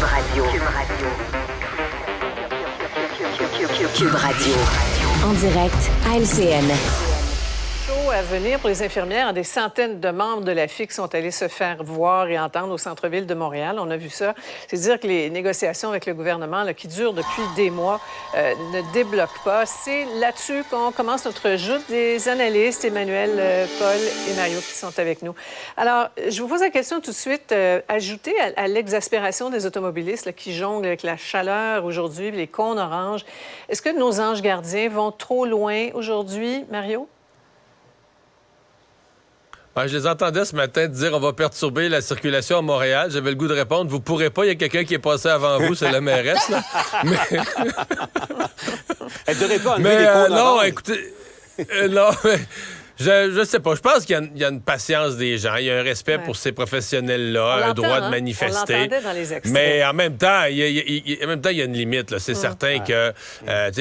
Radio. Cube Radio. En direct à LCN. À venir pour les infirmières. Des centaines de membres de la FIC sont allés se faire voir et entendre au centre-ville de Montréal. On a vu ça. C'est dire que les négociations avec le gouvernement, là, qui durent depuis des mois, ne débloquent pas. C'est là-dessus qu'on commence notre joute des analystes, Emmanuel, Paul et Mario, qui sont avec nous. Alors, je vous pose la question tout de suite. Ajouter à l'exaspération des automobilistes là, qui jonglent avec la chaleur aujourd'hui, les cônes oranges, est-ce que nos anges gardiens vont trop loin aujourd'hui, Mario? Ah, je les entendais ce matin dire on va perturber la circulation à Montréal. J'avais le goût de répondre, vous pourrez pas, il y a quelqu'un qui est passé avant vous, c'est la mairesse. Là. Mais... Elle devrait pas enlever les cônes non, oranges. écoutez, non, mais... Je sais pas. Je pense qu'il y a une patience des gens. Il y a un respect pour ces professionnels-là, un droit de manifester. On l'entendait dans les extraits. Mais en même temps, il y a une limite. Là. C'est certain que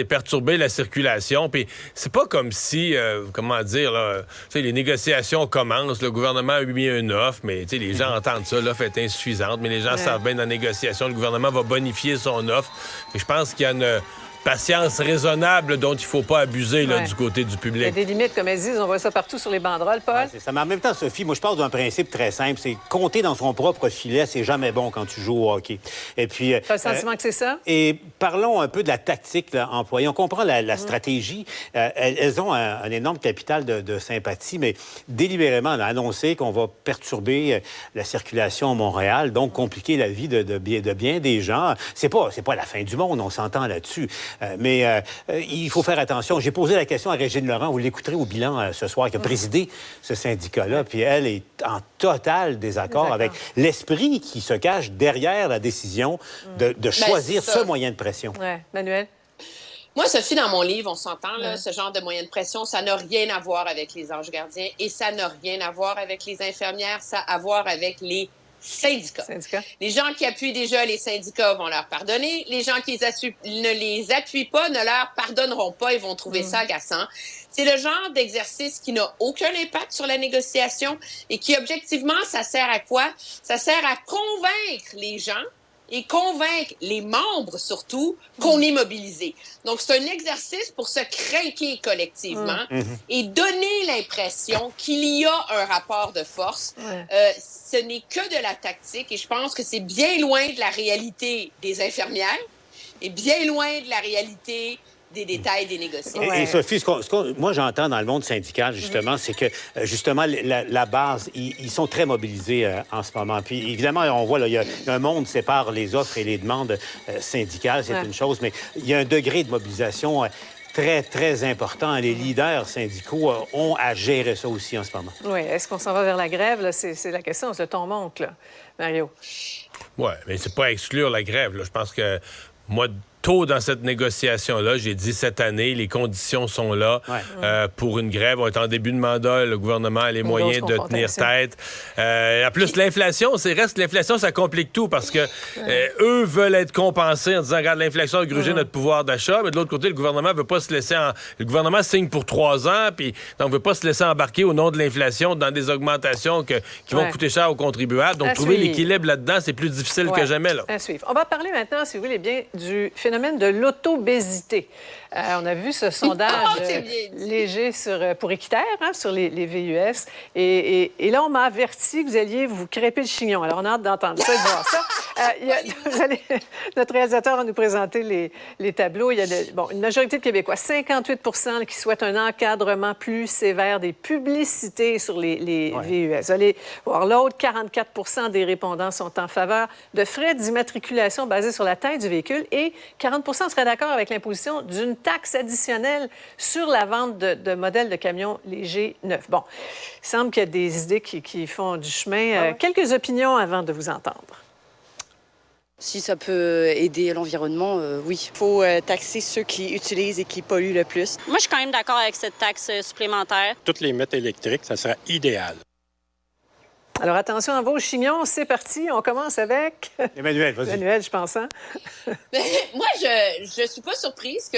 perturber la circulation. Puis c'est pas comme si, comment dire, là, les négociations commencent. Le gouvernement a mis une offre, mais les gens entendent ça. L'offre est insuffisante, mais les gens savent bien dans la négociation, le gouvernement va bonifier son offre. Et je pense qu'il y a une patience raisonnable dont il ne faut pas abuser là, du côté du public. Il y a des limites, comme elles disent. On voit ça partout sur les banderoles, Paul. C'est ça. Mais en même temps, Sophie, moi, je pars d'un principe très simple. C'est compter dans son propre filet, c'est jamais bon quand tu joues au hockey. Et puis... Tu as le sentiment que c'est ça? Et parlons un peu de la tactique là, employée. On comprend la stratégie. Elles ont un énorme capital de sympathie, mais délibérément, on a annoncé qu'on va perturber la circulation à Montréal, donc compliquer la vie de bien des gens. C'est pas la fin du monde, on s'entend là-dessus. Mais il faut faire attention. J'ai posé la question à Régine Laurent, vous l'écouterez au bilan ce soir, qui a présidé ce syndicat-là, puis elle est en total désaccord avec l'esprit qui se cache derrière la décision de choisir ce moyen de pression. Oui, Manuel? Moi, Sophie, dans mon livre, on s'entend, là, ce genre de moyen de pression, ça n'a rien à voir avec les anges gardiens et ça n'a rien à voir avec les infirmières, ça a à voir avec les syndicats. Les gens qui appuient déjà les syndicats vont leur pardonner. Les gens qui ne les appuient pas ne leur pardonneront pas. Ils vont trouver ça agaçant. C'est le genre d'exercice qui n'a aucun impact sur la négociation et qui, objectivement, ça sert à quoi? Ça sert à convaincre les gens et convaincre les membres, surtout, qu'on est mobilisés. Donc, c'est un exercice pour se craquer collectivement et donner l'impression qu'il y a un rapport de force. Ce n'est que de la tactique et je pense que c'est bien loin de la réalité des infirmières et bien loin de la réalité des détails des négociations. Et Sophie, moi j'entends dans le monde syndical, justement, c'est que, justement, la base, ils sont très mobilisés en ce moment. Puis, évidemment, on voit, là, il y a un monde qui sépare les offres et les demandes syndicales, c'est une chose, mais il y a un degré de mobilisation très, très important. Les leaders syndicaux ont à gérer ça aussi en ce moment. Oui. Est-ce qu'on s'en va vers la grève? Là? C'est la question. Le ton monte, là, Mario. Oui, mais c'est pas à exclure la grève. Là. Je pense que, moi, tôt dans cette négociation-là, j'ai dit cette année, les conditions sont là pour une grève. On est en début de mandat, le gouvernement a les moyens de tenir tête. En plus, l'inflation, l'inflation, ça complique tout parce que eux veulent être compensés en disant, regarde, l'inflation a grugé notre pouvoir d'achat, mais de l'autre côté, le gouvernement veut pas se laisser Le gouvernement signe pour 3 ans, puis donc veut pas se laisser embarquer au nom de l'inflation dans des augmentations qui vont coûter cher aux contribuables. Donc, trouver l'équilibre là-dedans, c'est plus difficile que jamais. Là. À suivre. On va parler maintenant, si vous voulez bien, du phénomène de l'autobésité. On a vu ce sondage léger pour Équiterre, sur les VUS. Et là, on m'a averti que vous alliez vous crêper le chignon. Alors, on a hâte d'entendre ça et de voir ça. Notre réalisateur va nous présenter les tableaux. Il y a une majorité de Québécois, 58 qui souhaitent un encadrement plus sévère des publicités sur les VUS. Vous allez voir l'autre, 44 des répondants sont en faveur de frais d'immatriculation basés sur la taille du véhicule et 40 seraient d'accord avec l'imposition d'une taxe additionnelle sur la vente de modèles de camions légers neufs. Bon, il semble qu'il y a des idées qui font du chemin. Quelques opinions avant de vous entendre. Si ça peut aider l'environnement, oui. Il faut taxer ceux qui utilisent et qui polluent le plus. Moi, je suis quand même d'accord avec cette taxe supplémentaire. Toutes les mettre électriques, ça serait idéal. Alors, attention à vos chignons, c'est parti. On commence avec... Emmanuel, vas-y. Emmanuel, je pense, hein? Moi, je suis pas surprise que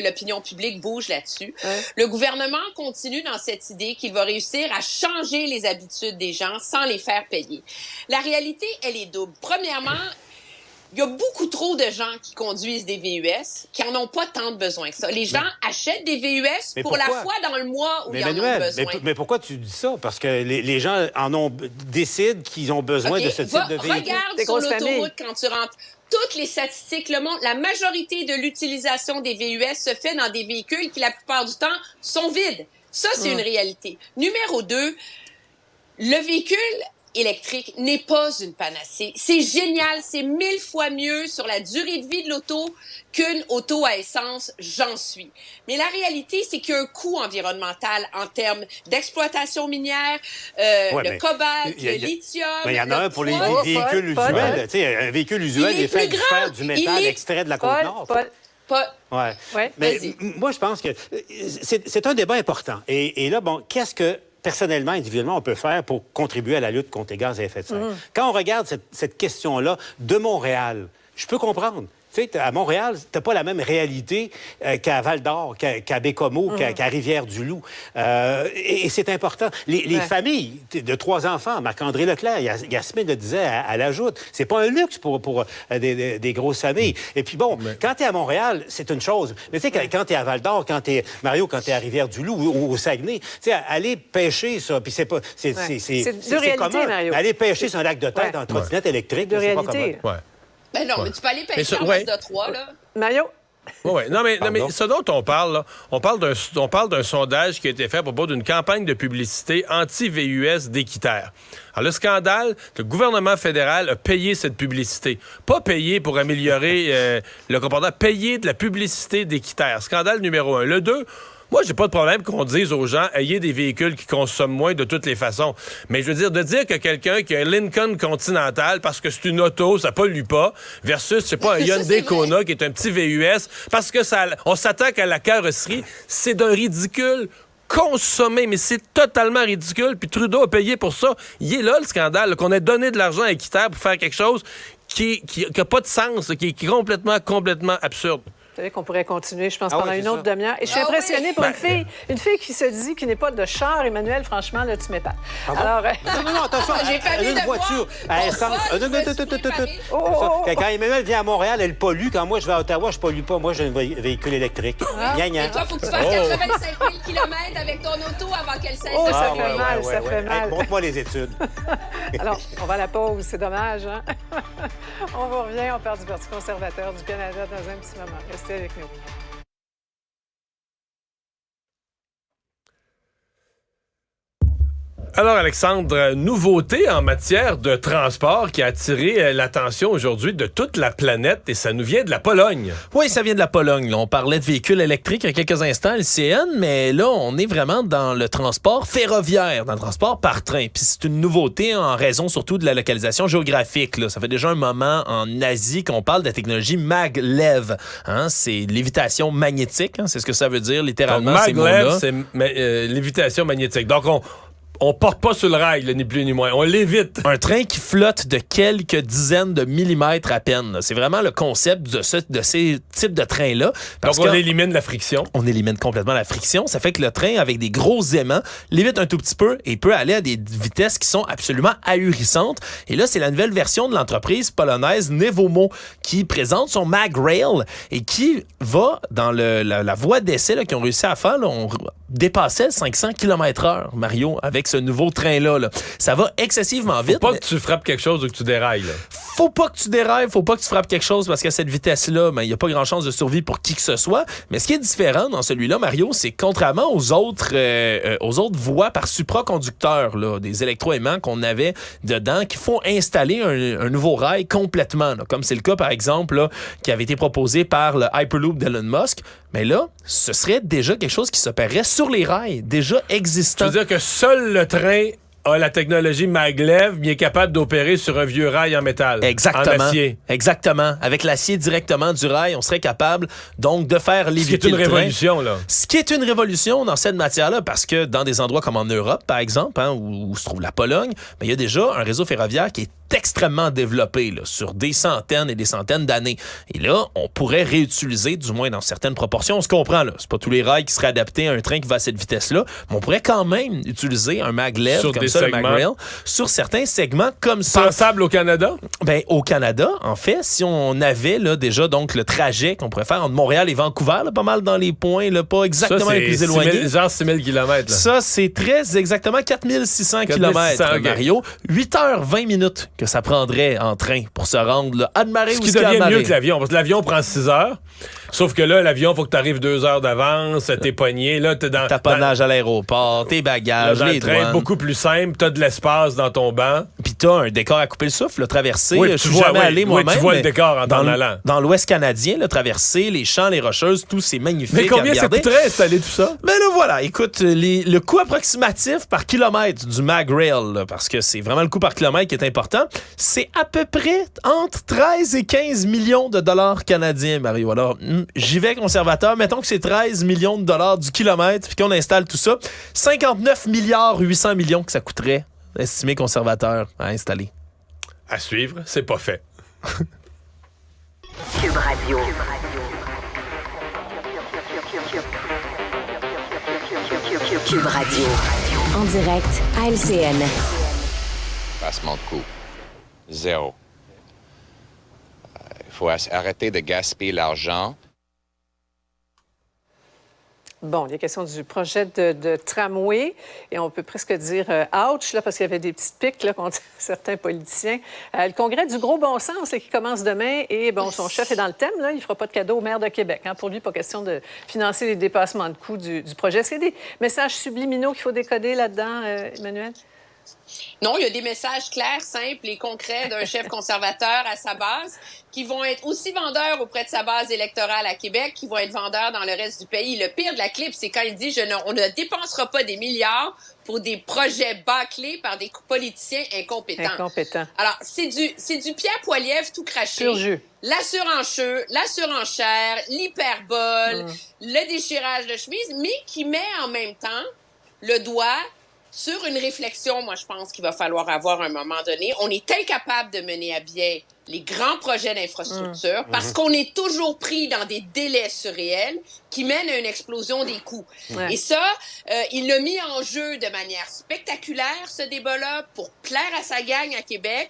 l'opinion publique bouge là-dessus. Le gouvernement continue dans cette idée qu'il va réussir à changer les habitudes des gens sans les faire payer. La réalité, elle est double. Premièrement, il y a beaucoup trop de gens qui conduisent des VUS qui n'en ont pas tant de besoin que ça. Les gens achètent des VUS pour la fois dans le mois où ils en ont besoin. Mais pourquoi tu dis ça? Parce que les gens décident qu'ils ont besoin de ce type de véhicule. Regarde sur l'autoroute quand tu rentres. Toutes les statistiques le montrent. La majorité de l'utilisation des VUS se fait dans des véhicules qui, la plupart du temps, sont vides. Ça, c'est une réalité. Numéro 2, le véhicule électrique n'est pas une panacée. C'est génial, c'est 1000 fois mieux sur la durée de vie de l'auto qu'une auto à essence, j'en suis. Mais la réalité, c'est qu'il y a un coût environnemental en termes d'exploitation minière, le cobalt, le lithium. Mais il y en a un pour les véhicules usuels. Tu sais, un véhicule usuel est fait du fer, du métal extrait de la Côte-Nord. Mais moi, je pense que c'est un débat important. Et là, bon, qu'est-ce que personnellement, individuellement, on peut faire pour contribuer à la lutte contre les gaz à effet de serre? Quand on regarde cette question-là de Montréal, je peux comprendre. Tu sais, à Montréal, t'as pas la même réalité qu'à Val-d'Or, qu'à Bécomo, qu'à Rivière-du-Loup. Et c'est important. Les familles de 3 enfants, Marc-André Leclerc, Yasmine le disait, elle ajoute, c'est pas un luxe pour des grosses familles. Et puis bon, quand t'es à Montréal, c'est une chose. Mais tu sais, quand t'es à Val-d'Or, quand t'es à Rivière-du-Loup ou au Saguenay, tu sais, aller pêcher ça, puis c'est commun. Mario. Aller pêcher sur un lac de tête en trottinette électrique, c'est pas commun. Ben non, mais tu peux aller pêcher en West de 3, là. Mario? Oui. Non, mais ce dont on parle, là, on parle d'un sondage qui a été fait à propos d'une campagne de publicité anti-VUS d'Équiterre. Alors, le scandale, le gouvernement fédéral a payé cette publicité. Pas payé pour améliorer le comportement, payé de la publicité d'Équiterre. Scandale numéro 1. Le 2... Moi, j'ai pas de problème qu'on dise aux gens, ayez des véhicules qui consomment moins de toutes les façons. Mais je veux dire, de dire que quelqu'un qui a un Lincoln Continental, parce que c'est une auto, ça pollue pas, versus, je sais pas, un Hyundai Kona, qui est un petit VUS, parce que on s'attaque à la carrosserie, c'est d'un ridicule consommé, mais c'est totalement ridicule. Puis Trudeau a payé pour ça. Il est là, le scandale, qu'on ait donné de l'argent à Équiterre pour faire quelque chose qui a pas de sens, qui est complètement absurde. Vous savez qu'on pourrait continuer, je pense, pendant une autre demi-heure. Et je suis impressionnée pour une fille qui se dit qu'il n'est pas de char. Emmanuel, franchement, là, tu m'épates. Alors, non, attention, elle a une voiture à essence. Quand Emmanuel vient à Montréal, elle pollue. Quand moi, je vais à Ottawa, je pollue pas. Moi, j'ai un véhicule électrique. Et toi, il faut que tu fasses 85 000 km avec ton auto avant qu'elle cesse de ça fait mal, ça fait mal. Montre-moi les études. Alors, on va à la pause, c'est dommage, hein? On vous revient, on parle du Parti conservateur du Canada dans un petit moment. Restez avec nous. Alors, Alexandre, nouveauté en matière de transport qui a attiré l'attention aujourd'hui de toute la planète et ça nous vient de la Pologne. Oui, ça vient de la Pologne. Là, on parlait de véhicules électriques il y a quelques instants, LCN, mais là, on est vraiment dans le transport ferroviaire, dans le transport par train. Puis c'est une nouveauté en raison surtout de la localisation géographique. Là. Ça fait déjà un moment en Asie qu'on parle de la technologie maglev. Hein? C'est lévitation magnétique, hein? C'est ce que ça veut dire littéralement. Donc, ces mots-là. c'est lévitation magnétique. Donc, on porte pas sur le rail, là, ni plus ni moins. On l'évite. Un train qui flotte de quelques dizaines de millimètres à peine. Là. C'est vraiment le concept de ces types de trains-là. Donc, on élimine la friction. On élimine complètement la friction. Ça fait que le train, avec des gros aimants, l'évite un tout petit peu et peut aller à des vitesses qui sont absolument ahurissantes. Et là, c'est la nouvelle version de l'entreprise polonaise Nevomo qui présente son MagRail et qui va dans la voie d'essai qu'ils ont réussi à faire. Là, on dépassait 500 km/h, Mario, avec ce nouveau train-là. Là. Ça va excessivement vite. Faut pas que tu frappes quelque chose ou que tu dérailles. Là. Faut pas que tu dérailles, faut pas que tu frappes quelque chose parce qu'à cette vitesse-là, il n'y a pas grand chance de survie pour qui que ce soit. Mais ce qui est différent dans celui-là, Mario, c'est contrairement aux autres voies par supraconducteur, là, des électroaimants qu'on avait dedans, qu'il faut installer un nouveau rail complètement. Là, comme c'est le cas, par exemple, là, qui avait été proposé par le Hyperloop d'Elon Musk. Mais là, ce serait déjà quelque chose qui s'opérerait sur les rails, déjà existant. Tu veux dire que seul le train a la technologie maglev, mais est capable d'opérer sur un vieux rail en métal. Exactement. En acier. Exactement. Avec l'acier directement du rail, on serait capable donc de faire léviter le train. Ce qui est une révolution, là. Ce qui est une révolution dans cette matière-là, parce que dans des endroits comme en Europe, par exemple, hein, où se trouve la Pologne, il y a déjà un réseau ferroviaire qui est extrêmement développé là, sur des centaines et des centaines d'années. Et là, on pourrait réutiliser, du moins dans certaines proportions, on se comprend, là. C'est pas tous les rails qui seraient adaptés à un train qui va à cette vitesse-là, mais on pourrait quand même utiliser un maglev sur comme des ça, segments. le MagRail, sur certains segments comme ça. Pensable au Canada? Ben, au Canada, en fait, si on avait là, déjà donc le trajet qu'on pourrait faire entre Montréal et Vancouver, là, pas mal dans les points, là, pas exactement Ça, les plus éloignés. Genre 6 000 km. Ça, c'est très exactement 4600 km, Mario. 8h20 minutes que ça prendrait en train pour se rendre là, à Marais ou Ce qui devient mieux que l'avion, parce que l'avion prend 6 heures. Sauf que là, l'avion, il faut que tu arrives 2 heures d'avance, t'es pogné. Là, t'es dans taponnage à l'aéroport, tes bagages, là, les train, douanes. beaucoup plus simple, t'as de l'espace dans ton banc. Puis t'as un décor à couper le souffle, le traversé. Oui, je suis jamais allé moi-même. Tu vois le décor en t'en allant. Dans l'Ouest canadien, le traversé, les champs, les rocheuses, tout, c'est magnifique. Mais combien ça coûterait installer tout ça? Ben là, voilà. Écoute, le coût approximatif par kilomètre du MagRail, là, parce que c'est vraiment le coût par kilomètre qui est important, c'est à peu près entre 13 et 15 millions de dollars canadiens, Mario. Alors, j'y vais conservateur. Mettons que c'est 13 millions de dollars du kilomètre, puis qu'on installe tout ça. 59 milliards 800 millions que ça coûterait, estimé conservateur, à installer. À suivre, c'est pas fait. Cube Radio. Cube Radio. En direct à LCN. Passement de coût. 0. Il faut arrêter de gaspiller l'argent. Bon, il y a question du projet de tramway et on peut presque dire ouch, là, parce qu'il y avait des petites piques là, contre certains politiciens. Le congrès du gros bon sens là, qui commence demain et bon, son chef est dans le thème, là, il ne fera pas de cadeau au maire de Québec. Hein. Pour lui, pas question de financer les dépassements de coûts du projet. Est-ce qu'il y a des messages subliminaux qu'il faut décoder là-dedans, Emmanuel? Non, il y a des messages clairs, simples et concrets d'un chef conservateur à sa base qui vont être aussi vendeurs auprès de sa base électorale à Québec, qui vont être vendeurs dans le reste du pays. Le pire de la clip, c'est quand il dit on ne dépensera pas des milliards pour des projets bâclés par des politiciens incompétents. Alors, c'est du Pierre Poilievre tout craché. Pur jus. La surenchère, l'hyperbole, le déchirage de chemise, mais qui met en même temps le doigt sur une réflexion, moi, je pense qu'il va falloir avoir à un moment donné. On est incapable de mener à bien les grands projets d'infrastructure parce qu'on est toujours pris dans des délais surréels qui mènent à une explosion des coûts. Et ça, il l'a mis en jeu de manière spectaculaire, ce débat-là, pour plaire à sa gang à Québec,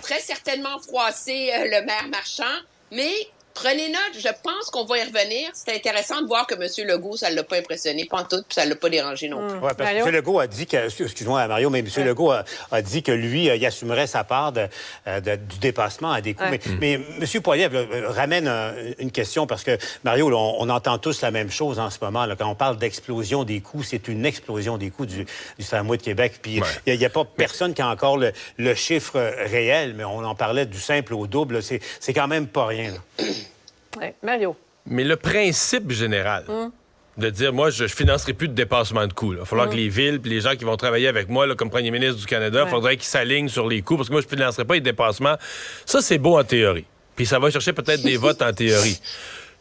très certainement froisser le maire Marchand, mais... Prenez note, je pense qu'on va y revenir. C'est intéressant de voir que M. Legault, ça ne l'a pas impressionné, pas en tout, puis ça ne l'a pas dérangé non plus. Oui, parce que M. Legault a dit que... Excuse-moi, Mario, mais M. Legault a dit que lui, il assumerait sa part du dépassement à des coûts. Mais M. Poilievre ramène une question, parce que, Mario, là, on entend tous la même chose en ce moment. Là, quand on parle d'explosion des coûts, c'est une explosion des coûts du tramway de Québec. Puis il n'y a pas personne qui a encore le chiffre réel, mais on en parlait du simple au double. C'est quand même pas rien, là. Ouais. Mario. Mais le principe général de dire, moi, je ne financerai plus de dépassement de coûts. Il va falloir que les villes et les gens qui vont travailler avec moi, là, comme premier ministre du Canada, il faudrait qu'ils s'alignent sur les coûts, parce que moi, je ne financerai pas les dépassements. Ça, c'est beau en théorie. Puis ça va chercher peut-être des votes en théorie.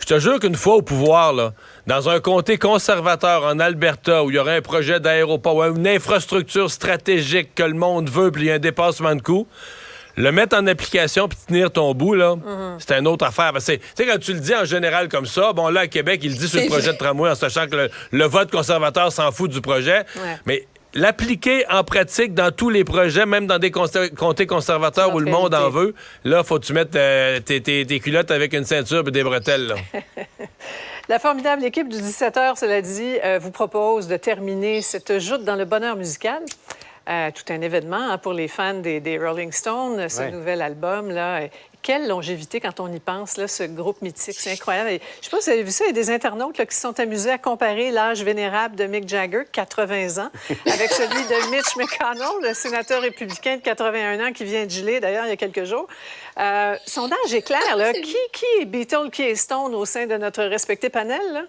Je te jure qu'une fois au pouvoir, là, dans un comté conservateur en Alberta, où il y aurait un projet d'aéroport ou une infrastructure stratégique que le monde veut, puis il y a un dépassement de coûts, le mettre en application puis tenir ton bout, là, c'est une autre affaire. Tu sais, quand tu le dis en général comme ça, bon, là, à Québec, il le dit sur le projet de tramway en sachant que le vote conservateur s'en fout du projet. Mais l'appliquer en pratique dans tous les projets, même dans des comtés conservateurs où le monde en veut, là, faut que tu mettes tes culottes avec une ceinture et des bretelles, là. La formidable équipe du 17h, cela dit, vous propose de terminer cette joute dans le bonheur musical. Tout un événement pour les fans des Rolling Stones, ce nouvel album. Là. Quelle longévité quand on y pense, là, ce groupe mythique. C'est incroyable. Et, je ne sais pas si vous avez vu ça, il y a des internautes là, qui se sont amusés à comparer l'âge vénérable de Mick Jagger, 80 ans, avec celui de Mitch McConnell, le sénateur républicain de 81 ans qui vient de geler, d'ailleurs, il y a quelques jours. Sondage est clair. Là. Qui est Beatles, qui est Stone au sein de notre respecté panel? Là?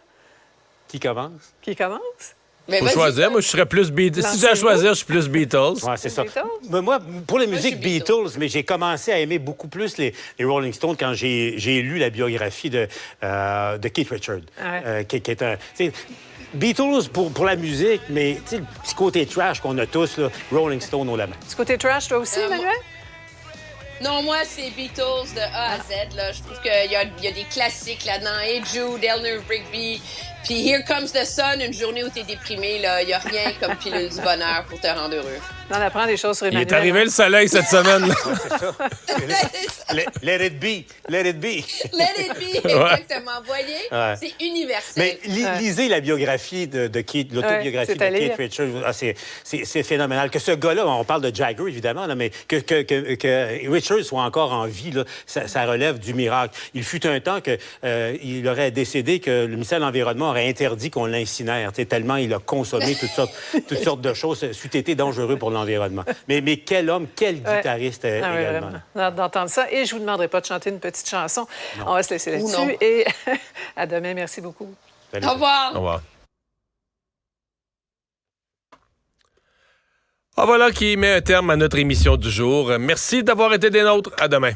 Qui commence? Qui commence? Faut choisir. Moi, je serais plus Beatles. Si j'ai à choisir, je suis plus Beatles. Ouais, c'est ça. Mais moi, pour la musique Beatles, mais j'ai commencé à aimer beaucoup plus les Rolling Stones quand j'ai lu la biographie de Keith Richards, qui est un... Beatles pour la musique, mais le petit côté trash qu'on a tous, là, Rolling Stone au la main. Petit côté trash, toi aussi, Emmanuel? Non, moi, c'est Beatles de A à Z. Là. Je trouve qu'il y a des classiques là-dedans. Hey Jude, Eleanor Rigby. Puis Here Comes the Sun, une journée où t'es déprimé. Il n'y a rien comme pilule du bonheur pour te rendre heureux. On apprend des choses sur Il Emmanuel. est arrivé le soleil cette semaine. Let it be. Let it be. Let it be, exactement. Vous voyez, c'est universel. Mais lisez la biographie de Keith, l'autobiographie de Keith Richards. Ah, c'est phénoménal. Que ce gars-là, on parle de Jagger, évidemment, là, mais que Richards soit encore en vie, là, ça relève du miracle. Il fut un temps qu'il aurait décédé que le ministère de l'Environnement aurait interdit qu'on l'incinère, tellement il a consommé toutes sortes de choses. C'eût été dangereux pour l'environnement. Mais quel homme, quel guitariste également. Oui, d'entendre ça. Et je vous demanderai pas de chanter une petite chanson. Non. On va se laisser là-dessus. Et à demain. Merci beaucoup. Salut. Au revoir. Au revoir. Voilà qui met un terme à notre émission du jour. Merci d'avoir été des nôtres. À demain.